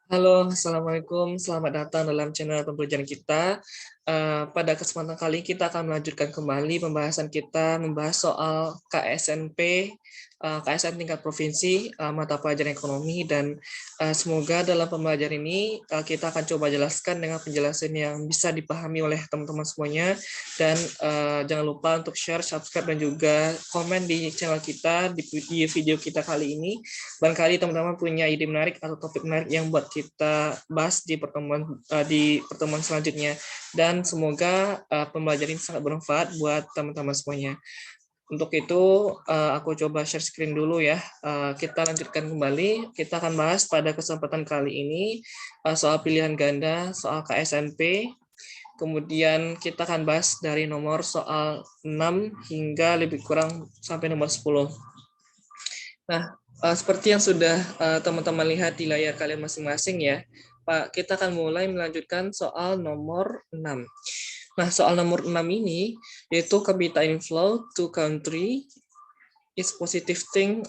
Halo, Assalamualaikum. Selamat datang dalam channel pembelajaran kita. Pada kesempatan kali kita akan melanjutkan kembali pembahasan kita membahas soal KSNP, KSN tingkat provinsi, mata pelajaran ekonomi, dan semoga dalam pembelajaran ini kita akan coba jelaskan dengan penjelasan yang bisa dipahami oleh teman-teman semuanya. Dan jangan lupa untuk share, subscribe, dan juga komen di channel kita di video kita kali ini. Barangkali teman-teman punya ide menarik atau topik menarik yang buat kita bahas di pertemuan selanjutnya, dan semoga pembelajaran ini sangat bermanfaat buat teman-teman semuanya. Untuk itu aku coba share screen dulu ya. Kita lanjutkan kembali. Kita akan bahas pada kesempatan kali ini soal pilihan ganda, soal KSNP. Kemudian kita akan bahas dari nomor soal 6 hingga lebih kurang sampai nomor 10. Nah, seperti yang sudah teman-teman lihat di layar kalian masing-masing ya, Pak, kita akan mulai melanjutkan soal nomor 6. Nah, soal nomor 6 ini yaitu capital inflow to country is positive thing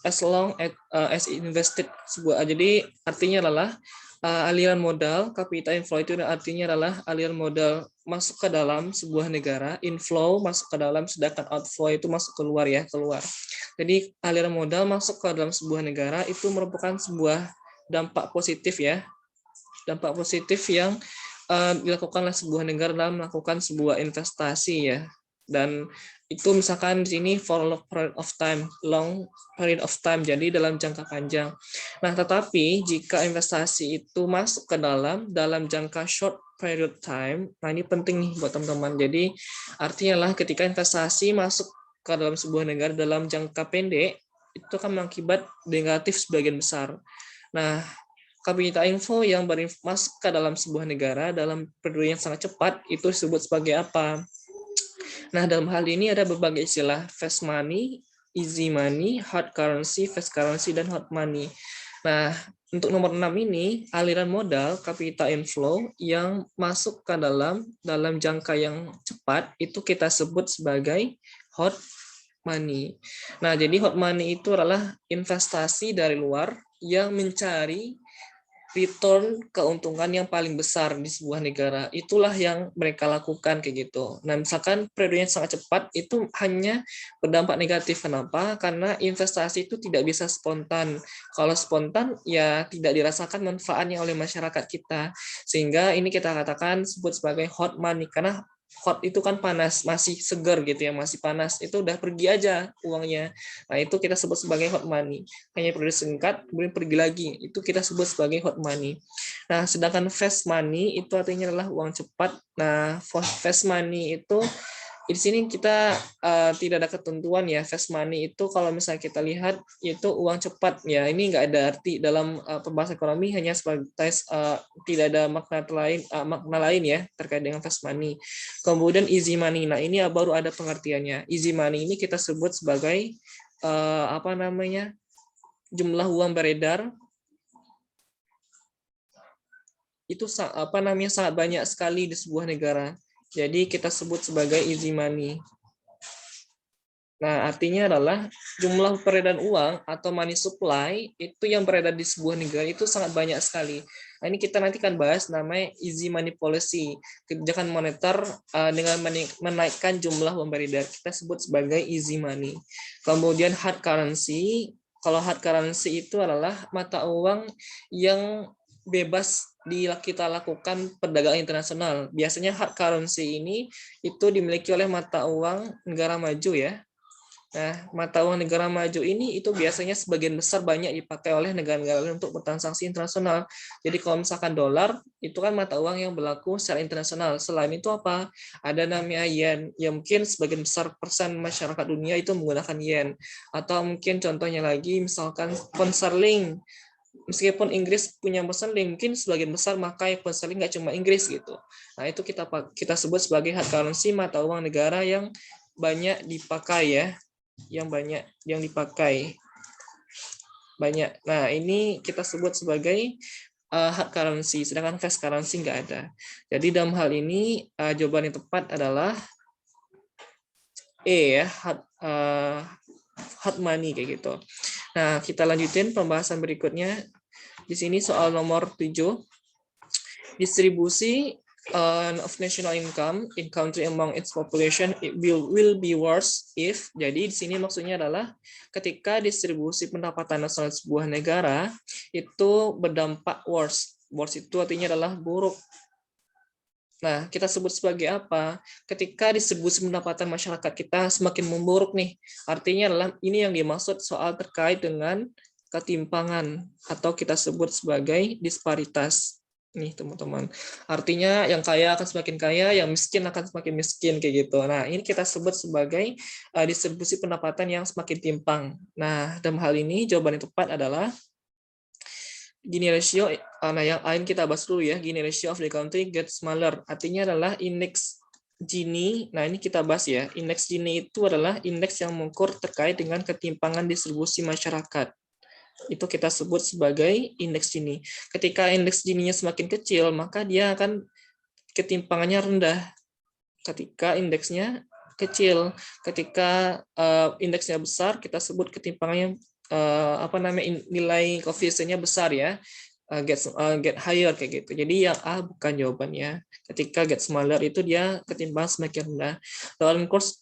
as long as invested. Jadi artinya adalah aliran modal, capital inflow itu artinya adalah aliran modal masuk ke dalam sebuah negara, inflow masuk ke dalam, sedangkan outflow itu masuk keluar ya, keluar. Jadi aliran modal masuk ke dalam sebuah negara itu merupakan sebuah dampak positif ya, dampak positif yang dilakukan oleh sebuah negara dalam melakukan sebuah investasi ya. Dan itu misalkan di sini for long period of time, jadi dalam jangka panjang. Nah, tetapi jika investasi itu masuk ke dalam jangka short period time, nah ini penting nih buat teman-teman. Jadi artinya lah ketika investasi masuk ke dalam sebuah negara dalam jangka pendek, itu akan mengakibat negatif sebagian besar. Nah, capital inflow yang masuk ke dalam sebuah negara dalam periode yang sangat cepat itu disebut sebagai apa? Nah, dalam hal ini ada berbagai istilah: fast money, easy money, hard currency, fast currency, dan hot money. Nah, untuk nomor 6 ini, aliran modal capital inflow yang masuk ke dalam jangka yang cepat itu kita sebut sebagai hot money. Nah, jadi hot money itu adalah investasi dari luar yang mencari return keuntungan yang paling besar di sebuah negara. Itulah yang mereka lakukan kayak gitu. Nah, misalkan periodenya sangat cepat itu hanya berdampak negatif. Kenapa? Karena investasi itu tidak bisa spontan. Kalau spontan ya tidak dirasakan manfaatnya oleh masyarakat kita. Sehingga ini kita katakan sebut sebagai hot money, karena hot itu kan panas, masih segar gitu ya, masih panas. Itu udah pergi aja uangnya. Nah, itu kita sebut sebagai hot money. Hanya periode singkat, kemudian pergi lagi. Itu kita sebut sebagai hot money. Nah, sedangkan fast money itu artinya adalah uang cepat. Nah, fast money itu di sini kita tidak ada ketentuan ya. Fast money itu kalau misalnya kita lihat itu uang cepat ya. Ini nggak ada arti dalam pembahasan ekonomi, hanya sebagai tidak ada makna lain ya terkait dengan fast money. Kemudian easy money. Nah, ini baru ada pengertiannya. Easy money ini kita sebut sebagai apa namanya? Jumlah uang beredar itu sangat banyak sekali di sebuah negara. Jadi kita sebut sebagai easy money. Nah, artinya adalah jumlah peredaran uang atau money supply itu yang beredar di sebuah negara itu sangat banyak sekali. Nah, ini kita nanti akan bahas namanya easy money policy, kebijakan moneter dengan menaikkan jumlah uang beredar. Kita sebut sebagai easy money. Kemudian hard currency. Kalau hard currency itu adalah mata uang yang bebas kita lakukan perdagangan internasional. Biasanya hard currency ini itu dimiliki oleh mata uang negara maju ya. Nah, mata uang negara maju ini itu biasanya sebagian besar banyak dipakai oleh negara-negara lain untuk bertransaksi internasional. Jadi kalau misalkan dolar, itu kan mata uang yang berlaku secara internasional. Selain itu apa? Ada namanya yen. Ya mungkin sebagian besar persen masyarakat dunia itu menggunakan yen. Atau mungkin contohnya lagi, misalkan pound sterling. Meskipun Inggris punya pound sterling, mungkin sebagian besar makai pound sterling nggak cuma Inggris gitu. Nah, itu kita sebut sebagai hard currency, mata uang negara yang banyak dipakai ya, yang dipakai banyak. Nah, ini kita sebut sebagai hard currency, sedangkan fast currency nggak ada. Jadi dalam hal ini jawaban yang tepat adalah E ya, hard money kayak gitu. Nah, kita lanjutin pembahasan berikutnya. Di sini soal nomor 7, distribusi of national income in country among its population it will be worse if. Jadi di sini maksudnya adalah ketika distribusi pendapatan nasional sebuah negara itu berdampak worse. Worse itu artinya adalah buruk. Nah, kita sebut sebagai apa? Ketika distribusi pendapatan masyarakat kita semakin memburuk nih. Artinya adalah ini yang dimaksud soal terkait dengan ketimpangan atau kita sebut sebagai disparitas. Nih, teman-teman. Artinya yang kaya akan semakin kaya, yang miskin akan semakin miskin kayak gitu. Nah, ini kita sebut sebagai distribusi pendapatan yang semakin timpang. Nah, dalam hal ini jawaban yang tepat adalah Gini ratio, nah yang lain kita bahas dulu ya. Gini ratio of the country gets smaller. Artinya adalah indeks Gini. Nah ini kita bahas ya. Indeks Gini itu adalah indeks yang mengukur terkait dengan ketimpangan distribusi masyarakat. Itu kita sebut sebagai indeks Gini. Ketika indeks Gininya semakin kecil, maka dia akan ketimpangannya rendah. Ketika indeksnya kecil, ketika indeksnya besar, kita sebut ketimpangannya nilai koefisiennya besar ya, get higher kayak gitu. Jadi yang A bukan jawabannya. Ketika get smaller itu dia ketimpangan semakin rendah.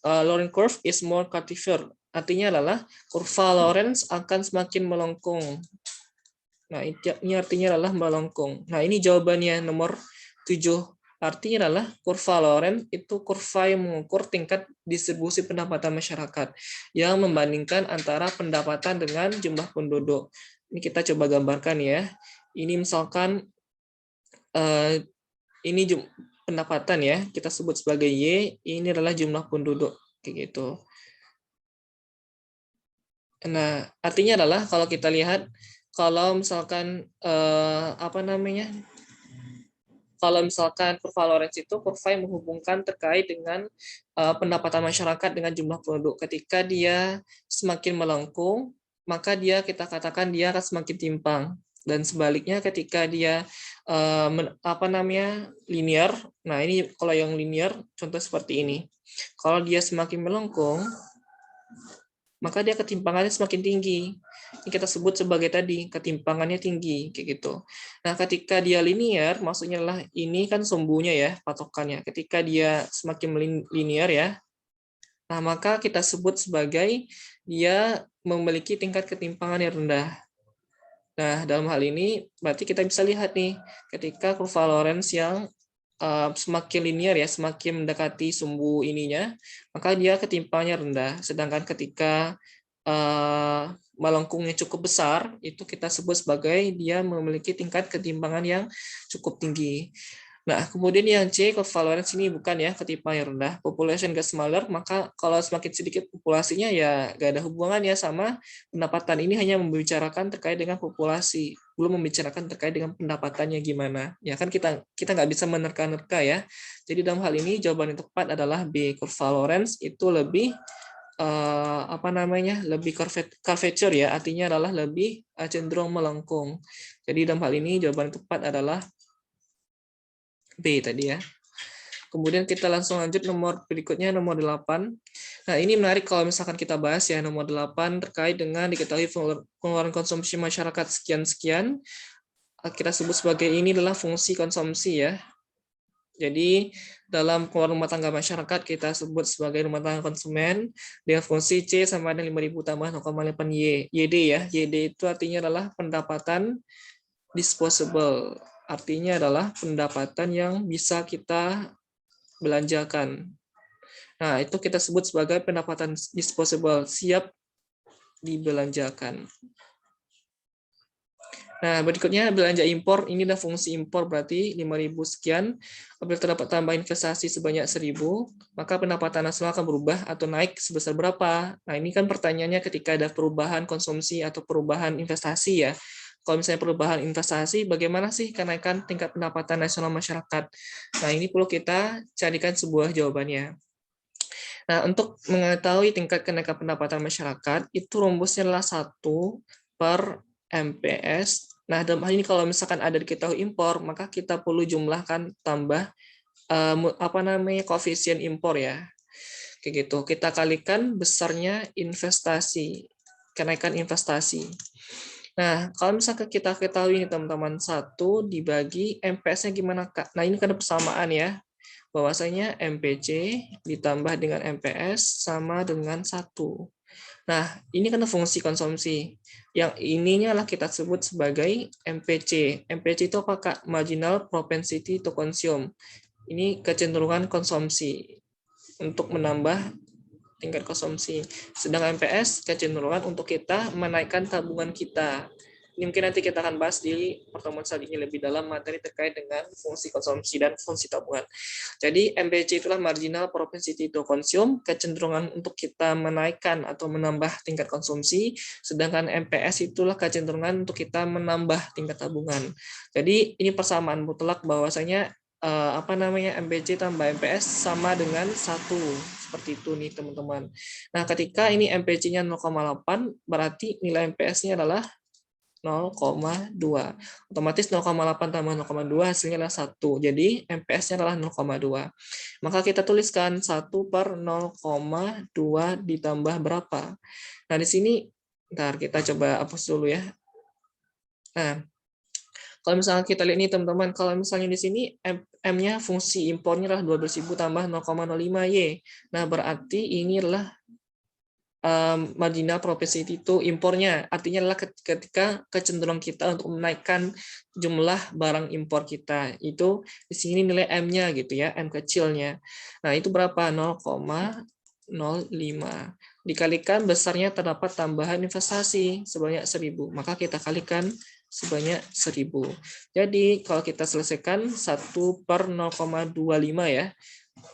Laurent curve is more curvier. Artinya adalah kurva Lorentz akan semakin melengkung. Nah, ini artinya adalah melengkung. Nah, ini jawabannya nomor 7. Artinya adalah kurva Lorentz itu kurva yang mengukur tingkat distribusi pendapatan masyarakat yang membandingkan antara pendapatan dengan jumlah penduduk. Ini kita coba gambarkan ya. Ini misalkan ini pendapatan ya, kita sebut sebagai Y, ini adalah jumlah penduduk kayak gitu. Nah, artinya adalah kalau kita lihat kalau misalkan kalau misalkan kurva Lorentz itu kurva yang menghubungkan terkait dengan pendapatan masyarakat dengan jumlah penduduk. Ketika dia semakin melengkung, maka kita katakan dia akan semakin timpang. Dan sebaliknya ketika dia linear, nah ini kalau yang linear contoh seperti ini. Kalau dia semakin melengkung, maka dia ketimpangannya semakin tinggi. Ini kita sebut sebagai tadi ketimpangannya tinggi kayak gitu. Nah, ketika dia linear, maksudnya adalah ini kan sumbunya ya, patokannya. Ketika dia semakin linear ya, nah maka kita sebut sebagai dia memiliki tingkat ketimpangan yang rendah. Nah, dalam hal ini berarti kita bisa lihat nih, ketika kurva Lorentz yang semakin linear ya, semakin mendekati sumbu ininya, maka dia ketimpangannya rendah. Sedangkan ketika melengkungnya cukup besar, itu kita sebut sebagai dia memiliki tingkat ketimpangan yang cukup tinggi. Nah, kemudian yang C, kurva Lorentz ini bukan ya ketimpangan yang rendah. Population gets smaller, maka kalau semakin sedikit populasinya ya nggak ada hubungannya sama pendapatan. Ini hanya membicarakan terkait dengan populasi, belum membicarakan terkait dengan pendapatannya gimana. Ya kan kita nggak bisa menerka-nerka ya. Jadi dalam hal ini jawaban yang tepat adalah B, kurva Lorentz itu lebih lebih curvature ya, artinya adalah lebih cenderung melengkung. Jadi dalam hal ini jawaban yang tepat adalah B tadi ya. Kemudian kita langsung lanjut nomor berikutnya, nomor 8. Nah, ini menarik kalau misalkan kita bahas ya, nomor 8 terkait dengan diketahui pengeluaran konsumsi masyarakat sekian-sekian. Kita sebut sebagai ini adalah fungsi konsumsi ya. Jadi dalam pengeluaran rumah tangga masyarakat kita sebut sebagai rumah tangga konsumen dengan fungsi C sama dengan 5.000 tambah 0,8 YD ya. YD itu artinya adalah pendapatan disposable. Artinya adalah pendapatan yang bisa kita belanjakan. Nah, itu kita sebut sebagai pendapatan disposable, siap dibelanjakan. Nah, berikutnya belanja impor, ini adalah fungsi impor berarti 5.000 sekian. Apabila terdapat tambah investasi sebanyak 1.000, maka pendapatan nasional akan berubah atau naik sebesar berapa? Nah, ini kan pertanyaannya ketika ada perubahan konsumsi atau perubahan investasi ya. Kalau misalnya perubahan investasi, bagaimana sih kenaikan tingkat pendapatan nasional masyarakat? Nah, ini perlu kita carikan sebuah jawabannya. Nah, untuk mengetahui tingkat kenaikan pendapatan masyarakat, itu rumusnya adalah 1/MPS. Nah, dalam hal ini kalau misalkan ada diketahui impor, maka kita perlu jumlahkan tambah koefisien impor ya. Kayak gitu. Kita kalikan besarnya investasi, kenaikan investasi. Nah, kalau misalkan kita ketahui nih teman-teman, 1 dibagi MPS-nya gimana, Kak? Nah, ini kan ada persamaan ya, bahwasanya MPC ditambah dengan MPS sama dengan 1. Nah, ini kan fungsi konsumsi. Yang ininya lah kita sebut sebagai MPC. MPC itu apa, Kak? Marginal Propensity to Consume. Ini kecenderungan konsumsi untuk menambah tingkat konsumsi. Sedang MPS kecenderungan untuk kita menaikkan tabungan kita. Ini mungkin nanti kita akan bahas di pertemuan selanjutnya lebih dalam materi terkait dengan fungsi konsumsi dan fungsi tabungan. Jadi MPC itulah marginal propensity to consume, kecenderungan untuk kita menaikkan atau menambah tingkat konsumsi, sedangkan MPS itulah kecenderungan untuk kita menambah tingkat tabungan. Jadi ini persamaan mutlak bahwasanya MPC tambah MPS sama dengan 1. Seperti itu nih teman-teman. Nah, ketika ini MPC-nya 0,8, berarti nilai MPS-nya adalah 0,2. Otomatis 0,8 tambah 0,2 hasilnya adalah 1. Jadi MPS-nya adalah 0,2. Maka kita tuliskan 1 per 0,2 ditambah berapa. Nah, di sini, ntar kita coba hapus dulu ya. Nah, kalau misalnya kita lihat nih teman-teman, kalau misalnya di sini M-nya fungsi impornya adalah 12.000 tambah 0,05 Y. Nah, berarti ini adalah marginal propensity itu impornya. Artinya adalah ketika kecenderungan kita untuk menaikkan jumlah barang impor kita. Itu di sini nilai M-nya gitu ya, M kecilnya. Nah, itu berapa? 0,05. Dikalikan besarnya terdapat tambahan investasi sebanyak 1.000. Maka kita kalikan sebanyak 1.000. Jadi kalau kita selesaikan 1 per 0,25 ya.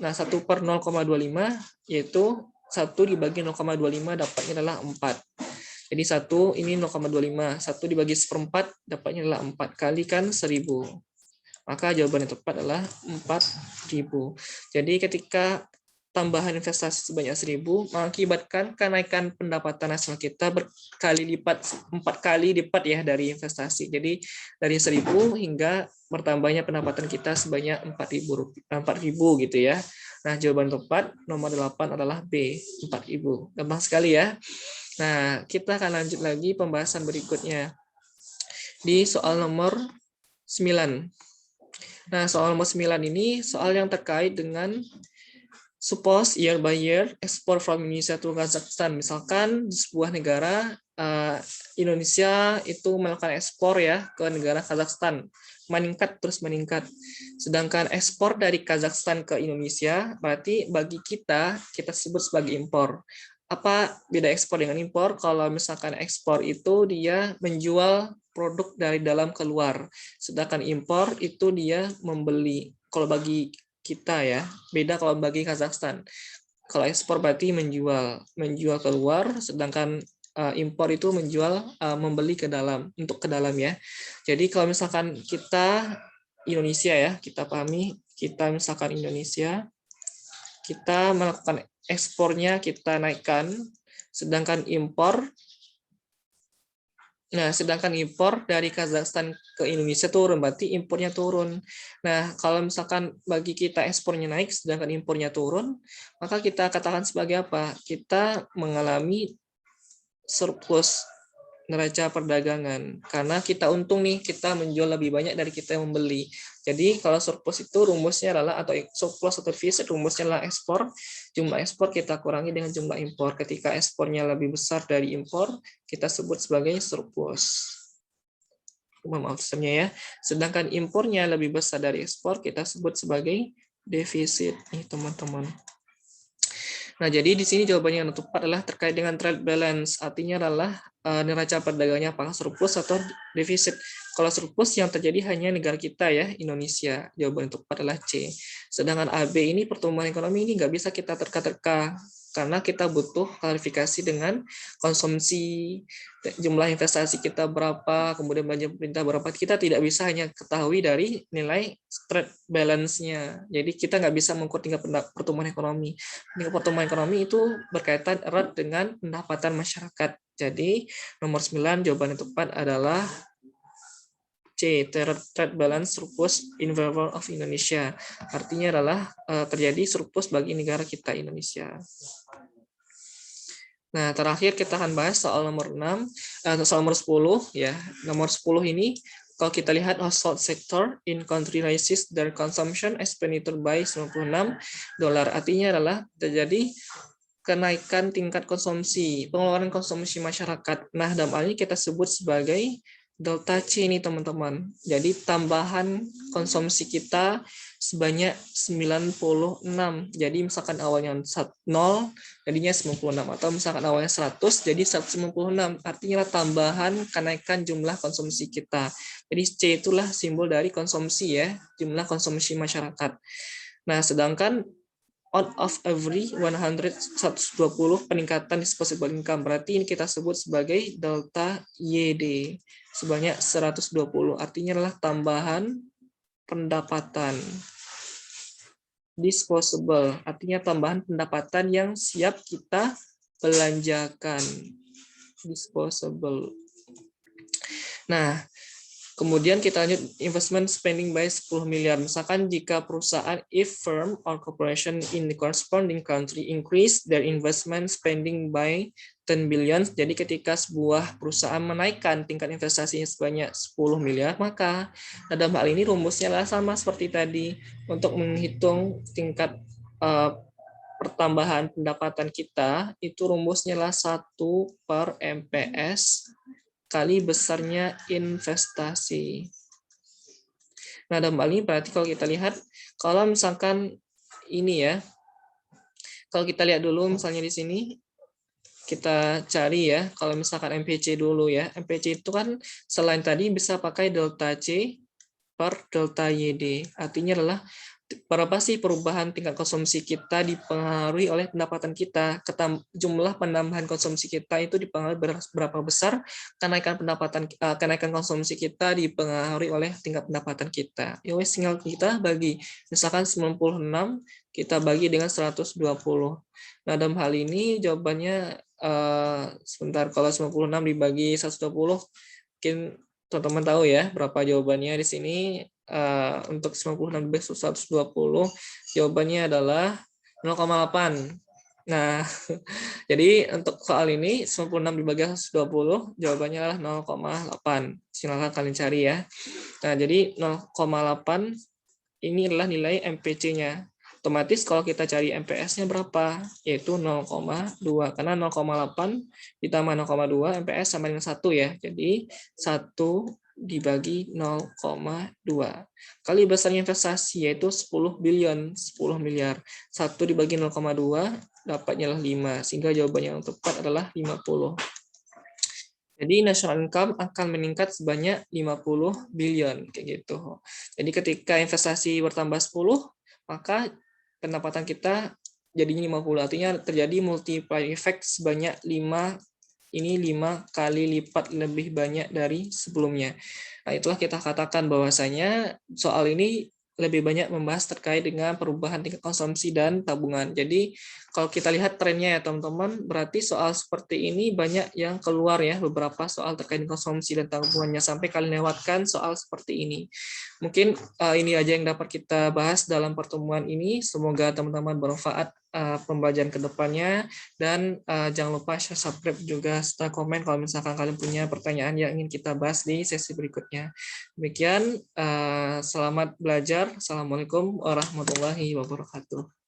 Nah, 1 per 0,25 yaitu 1 dibagi 0,25 dapatnya adalah 4. Jadi 1 ini 0,25. 1 dibagi 1/4 dapatnya adalah 4. Kalikan 1.000. Maka jawaban yang tepat adalah 4.000. Jadi ketika tambahan investasi sebanyak 1.000 mengakibatkan kenaikan pendapatan nasional kita berkali lipat, 4 kali lipat ya dari investasi. Jadi dari 1.000 hingga bertambahnya pendapatan kita sebanyak 4.000 gitu ya. Nah, jawaban tepat nomor 8 adalah B, 4.000. Gampang sekali ya. Nah, kita akan lanjut lagi pembahasan berikutnya. Di soal nomor 9. Nah, soal nomor 9 ini soal yang terkait dengan suppose year by year export from Indonesia to Kazakhstan. Misalkan di sebuah negara Indonesia itu melakukan ekspor ya ke negara Kazakhstan, meningkat terus meningkat. Sedangkan ekspor dari Kazakhstan ke Indonesia berarti bagi kita sebut sebagai impor. Apa beda ekspor dengan impor? Kalau misalkan ekspor itu dia menjual produk dari dalam keluar, sedangkan impor itu dia membeli. Kalau bagi kita ya, beda kalau bagi Kazakhstan. Kalau ekspor berarti menjual keluar, sedangkan impor itu membeli ke dalam, untuk ke dalam ya. Jadi kalau misalkan kita Indonesia ya, kita pahami, kita misalkan Indonesia, kita melakukan ekspornya kita naikkan, sedangkan impor dari Kazakhstan ke Indonesia turun, berarti impornya turun. Nah, kalau misalkan bagi kita ekspornya naik, sedangkan impornya turun, maka kita katakan sebagai apa? Kita mengalami surplus neraca perdagangan. Karena kita untung nih, kita menjual lebih banyak dari kita yang membeli. Jadi kalau surplus itu rumusnya adalah, atau surplus atau defisit rumusnya adalah ekspor. Jumlah ekspor kita kurangi dengan jumlah impor. Ketika ekspornya lebih besar dari impor, kita sebut sebagai surplus. Maaf ya. Sedangkan impornya lebih besar dari ekspor, kita sebut sebagai defisit nih teman-teman. Nah, jadi di sini jawabannya yang tepat adalah terkait dengan trade balance. Artinya adalah neraca perdagangnya apakah surplus atau defisit. Kalau surplus yang terjadi hanya negara kita ya, Indonesia. Jawaban yang tepat adalah C. Sedangkan AB ini pertumbuhan ekonomi ini nggak bisa kita terka-terka. Karena kita butuh klarifikasi dengan konsumsi, jumlah investasi kita berapa, kemudian belanja pemerintah berapa. Kita tidak bisa hanya ketahui dari nilai trade balance-nya. Jadi kita nggak bisa mengukur tingkat pertumbuhan ekonomi. Tingkat pertumbuhan ekonomi itu berkaitan erat dengan pendapatan masyarakat. Jadi nomor 9 jawaban yang tepat adalah C, trade balance surplus in favor of Indonesia. Artinya adalah terjadi surplus bagi negara kita Indonesia. Nah, terakhir kita akan bahas soal nomor 6, soal nomor 10 ya. Nomor 10 ini kalau kita lihat household sector in country raises their consumption expenditure by $96. Artinya adalah terjadi kenaikan tingkat konsumsi, pengeluaran konsumsi masyarakat. Nah, dalam hal ini kita sebut sebagai delta C ini teman-teman. Jadi tambahan konsumsi kita sebanyak 96. Jadi misalkan awalnya 0, jadinya 96. Atau misalkan awalnya 100, jadi 196. Artinya tambahan kenaikan jumlah konsumsi kita. Jadi C itulah simbol dari konsumsi ya, jumlah konsumsi masyarakat. Nah, sedangkan out of every 120 peningkatan disposable income. Berarti ini kita sebut sebagai delta YD sebanyak 120. Artinya adalah tambahan pendapatan. Disposable artinya tambahan pendapatan yang siap kita belanjakan. Disposable. Nah, kemudian kita lanjut investment spending by 10 miliar. Misalkan jika perusahaan, if firm or corporation in the corresponding country increase their investment spending by 10 billion, jadi ketika sebuah perusahaan menaikkan tingkat investasinya sebanyak 10 miliar, maka dalam hal ini rumusnya adalah sama seperti tadi. Untuk menghitung tingkat pertambahan pendapatan kita, itu rumusnya adalah 1/MPS kali besarnya investasi. Nah, dalam hal ini berarti kalau kita lihat, kalau misalkan ini ya, kalau kita lihat dulu misalnya di sini, kita cari ya, kalau misalkan MPC dulu ya, MPC itu kan selain tadi bisa pakai delta C per delta YD. Artinya adalah berapa sih perubahan tingkat konsumsi kita dipengaruhi oleh pendapatan kita, jumlah penambahan konsumsi kita itu dipengaruhi berapa besar, kenaikan konsumsi kita dipengaruhi oleh tingkat pendapatan kita. Ya wes, tinggal kita bagi, misalkan 96 kita bagi dengan 120. Nah, dalam hal ini jawabannya sebentar, kalau 96 dibagi 120, mungkin teman-teman tahu ya berapa jawabannya di sini. Untuk 96 dibagi 120, jawabannya adalah 0,8. Nah, jadi untuk soal ini 96 dibagi 120, jawabannya adalah 0,8. Silakan kalian cari ya. Nah, jadi 0,8 ini adalah nilai MPC-nya. Otomatis kalau kita cari MPS-nya berapa? Yaitu 0,2. Karena 0,8 ditambah 0,2, MPS sama dengan 1 ya. Jadi 1 dibagi 0,2. Kali besarnya investasi yaitu 10 billion, 10 miliar. 1 dibagi 0,2 dapatnya 5. Sehingga jawabannya yang tepat adalah 50. Jadi national income akan meningkat sebanyak 50 billion kayak gitu. Jadi ketika investasi bertambah 10, maka pendapatan kita jadinya 50. Artinya terjadi multiplier effect sebanyak 5 kali lipat lebih banyak dari sebelumnya. Nah, itulah kita katakan bahwasanya soal ini lebih banyak membahas terkait dengan perubahan tingkat konsumsi dan tabungan. Jadi kalau kita lihat trennya ya teman-teman, berarti soal seperti ini banyak yang keluar ya, beberapa soal terkait konsumsi dan tabungannya, sampai kalian lewatkan soal seperti ini. Mungkin ini aja yang dapat kita bahas dalam pertemuan ini. Semoga teman-teman bermanfaat pembelajaran kedepannya, dan jangan lupa share, subscribe juga serta komen kalau misalkan kalian punya pertanyaan yang ingin kita bahas di sesi berikutnya. Demikian, selamat belajar. Assalamualaikum warahmatullahi wabarakatuh.